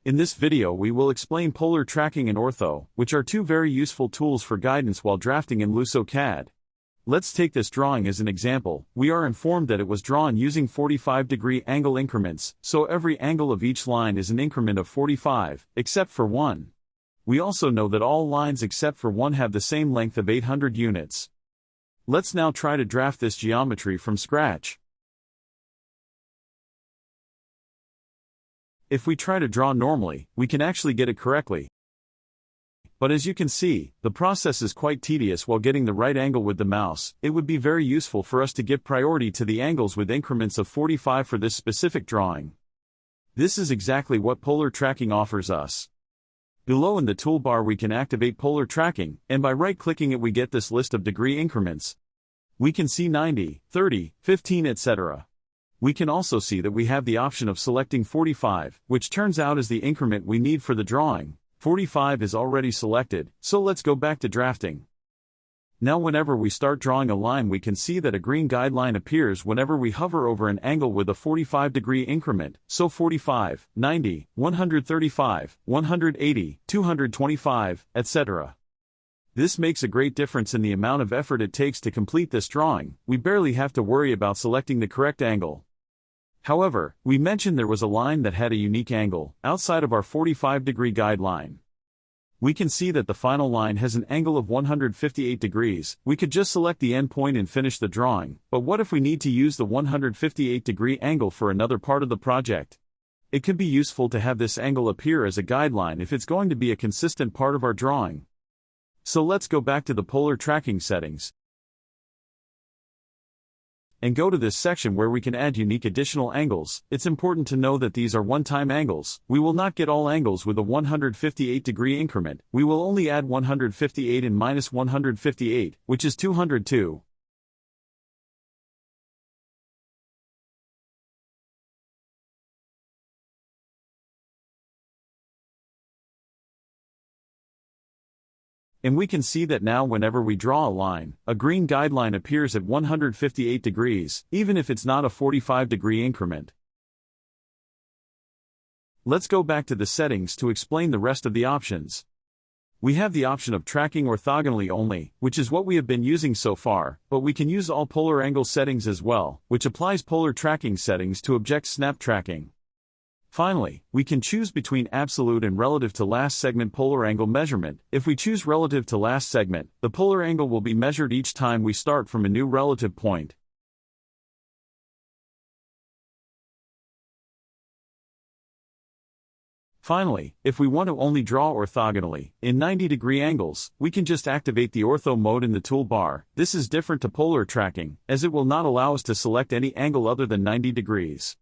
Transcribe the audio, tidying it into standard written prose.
In this video we will explain polar tracking and ortho, which are two very useful tools for guidance while drafting in LusoCAD. Let's take this drawing as an example. We are informed that it was drawn using 45-degree angle increments, so every angle of each line is an increment of 45, except for one. We also know that all lines except for one have the same length of 800 units. Let's now try to draft this geometry from scratch. If we try to draw normally, we can actually get it correctly. But as you can see, the process is quite tedious while getting the right angle with the mouse. It would be very useful for us to give priority to the angles with increments of 45 for this specific drawing. This is exactly what polar tracking offers us. Below in the toolbar we can activate polar tracking, and by right-clicking it we get this list of degree increments. We can see 90, 30, 15, etc. We can also see that we have the option of selecting 45, which turns out is the increment we need for the drawing. 45 is already selected, so let's go back to drafting. Now whenever we start drawing a line we can see that a green guideline appears whenever we hover over an angle with a 45-degree increment, so 45, 90, 135, 180, 225, etc. This makes a great difference in the amount of effort it takes to complete this drawing. We barely have to worry about selecting the correct angle. However, we mentioned there was a line that had a unique angle, outside of our 45-degree guideline. We can see that the final line has an angle of 158 degrees. We could just select the endpoint and finish the drawing, but what if we need to use the 158-degree angle for another part of the project? It could be useful to have this angle appear as a guideline if it's going to be a consistent part of our drawing. So let's go back to the polar tracking settings and go to this section where we can add unique additional angles. It's important to know that these are one-time angles. We will not get all angles with a 158-degree increment. We will only add 158 and minus 158, which is 202. And we can see that now whenever we draw a line, a green guideline appears at 158 degrees, even if it's not a 45-degree increment. Let's go back to the settings to explain the rest of the options. We have the option of tracking orthogonally only, which is what we have been using so far, but we can use all polar angle settings as well, which applies polar tracking settings to object snap tracking. Finally, we can choose between absolute and relative to last segment polar angle measurement. If we choose relative to last segment, the polar angle will be measured each time we start from a new relative point. Finally, if we want to only draw orthogonally, in 90-degree angles, we can just activate the ortho mode in the toolbar. This is different to polar tracking, as it will not allow us to select any angle other than 90 degrees.